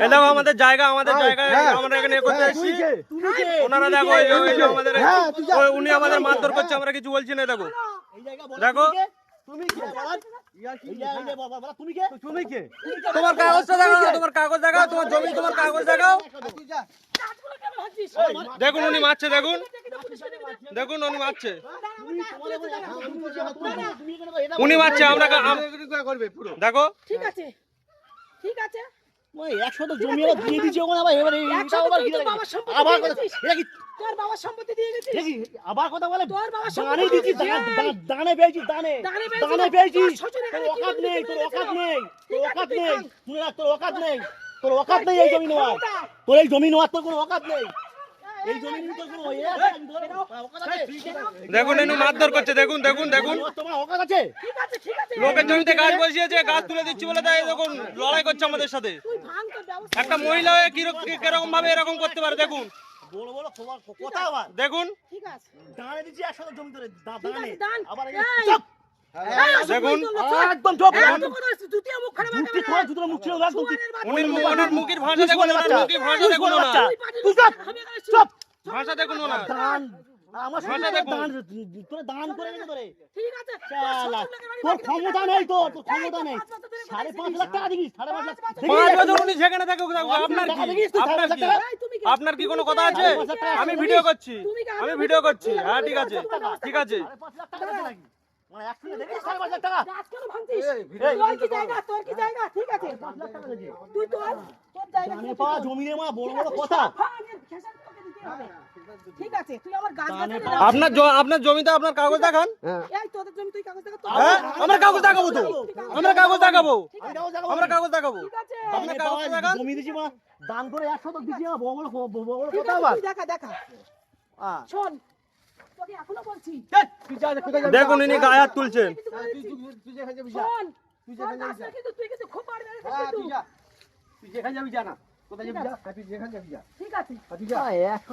এই দেখো আমাদের জায়গা আমরা এখানে করতে এসেছি। ওনারা দেখো আমাদের উনি আমাদের মারধর করছে, আমরা কিছু বলছি না। দেখো দেখো তোমার কাগজটা দেখাও, তোমার কাগজ দেখাও, তোমার জমি, তোমার কাগজ দেখাও। দেখুন উনি মারছে, দেখুন দেখুন উনি মারছে, উনি মারছে। আমরা দেখো ঠিক আছে ঠিক আছে 100 জমি দিয়ে দিয়েছি ওখানে, আবার তোর বাবার সম্পত্তি দিয়ে গেছিস আবার কথা বলে তোর বাবার দানে সম্পত্তি দিয়েছি, দানে পেয়েছি, দানে পেয়েছি। তোর অকাত নেই, তোর অকাত নেই, তোর অকাত নেই, শুনে রাখ, তোর অকাত নেই, তোর অকাত নেই এই জমি নেওয়ার, তোর এই জমি নেওয়ার তোর কোনো অকাত নেই। এই জমি নিয়ে তোর কোনো অকাত আছে? দেখুন ইনি মারধর করছে, দেখুন দেখুন দেখুন তোমার অকাত আছে? ঠিক আছে ঠিক আছে লোকের জমিতে গাছ বসিয়েছে, গাছ তুলে দিচ্ছি বলে তাই দেখুন লড়াই করছে আমাদের সাথে। তুই ভাঙ তোর ব্যবস্থা একটা মহিলা হয়ে কিরকম ভাবে এরকম করতে পারে দেখুন বড় বড় কথা আবার দেখুন ঠিক আছে দানে দিচ্ছি 100 জমি ধরে, ঠিক দানে আছে দান আবার এই, চুপ। এই, অসুখ দেখুন, হইতো না, চল। একদম চুপ। একদম কথা বলছিস, দ্বিতীয় মুখ খারাপ মুখটি তোর জুতোর মুখ ছিল, একদম শুয়ারের বাচ্চা। ওনার মুখের ভাষা দেখুন, ওনার মুখের ভাষা দেখুন, ওনার তুই পাঠিয়ে তুই দিস, চুপ, আমি এখানে চুপ। ভাষা দেখুন ওনার। দান আমার ভাষা সাথে দেখুন। দান তোরে দান করে রেখে তোরে ঠিক আছে শালা, তোর ক্ষমতা নেই, তোর ক্ষমতা নেই। 5.5 লাখ টাকা দিবি, 5.5 লাখ 5 বছর উনি সেখানে থাকে, আপনার কি দেখিস তুই আপনার 5.5 কি টাকা? আপনার কি কোনো কথা আছে? আমি ভিডিও করছি, আমি ভিডিও করছি। হ্যাঁ ঠিক আছে ঠিক আছে। 5.5 লাখ টাকা দিবি নাকি? মানে একসঙ্গে দেখিস 5.5 লাখ টাকা? গাছ কেন ভাঙছিস? তোর কি জায়গা তোর কি জায়গা ঠিক আছে তুই তোর জায়গা দানে পাওয়া জমি রে মা, বড় বড় কথা। ঠিক আছে তুই আমার গাছ দানে বাঁচাবি। আপনার জমিতে আপনার কাগজ দেখান। এই তোদের জমি তুই কাগজ দেখা হ্যাঁ আমরা কাগজ দেখাবো তো, আমরা কাগজ দেখাবো, আমি যাবো, যাবো। আমরা কাগজ দেখাবো। ঠিক আছে আপনার দানে কাগজ পাওয়া দেখান। জমি দিছি মা, দান করে 100 দিছি মা, বড় বড় ঠিক কথা আছে আবার। তুই দেখা দেখা শোন তোকে এখনো বলছি দেখুন ইনি গায়ে হাত তুলছেন। শোন তোর গাছটা কিন্তু তুই কিন্তু খুব মারবে ঠিক আছে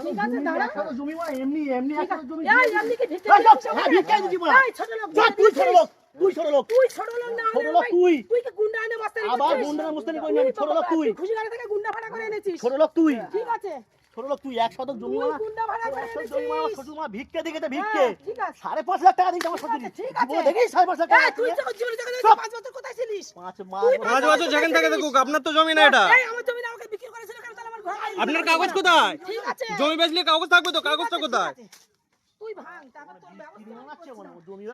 ঠিক আছে দাঁড়া জমি মা, এমনি 100 জমি এই এমনি কি ভিক্ষা এই চুপ, হ্যাঁ, ভিক্ষা দিছি মা। এই ছোট লোক যা, তুই ছোট লোক, তুই ছোট লোক। তুই ছোট লোক না ছোট লোক তুই। তুই কি গুন্ডা এনে মাস্তানি আবার করছিস? গুন্ডা মুস্তানি করিনি আমি, ছোট লোক তুই। খুশি গাড়ি থেকে গুন্ডা ভাড়া করে এনেছিস ছোট লোক তুই, ঠিক আছে ছোট লোক তুই। 100 জমি তুই মা, গুন্ডা ভাড়া করে 100 জমি মা, এনেছিস ছোট মা ভিক্ষা দিকে ভিক্ষে। হ্যাঁ, ঠিক আছে 5.5 লাখ টাকা দিয়েছে আমার শ্বশুর। ঠিক আছে দেখিস 5.5 লাখ টাকা এই তুই তো জীবনে থেকে চুপ। 5 বছর কোথায় ছিলিস পাঁচ পাঁচ বছর যেখান থেকে দেখুক, আপনার তো জমি না এটা। এই আমার জমি না আমাকে বিক্রি করেছিল কেন তাহলে আমার ঘর আইন আপনার কাগজ কোথায়? ঠিক আছে জমি বেচলে কাগজ থাকবে তো, কাগজটা কোথায়? তুই ভাঙ তারপর তোর ব্যবস্থা মাছ জমি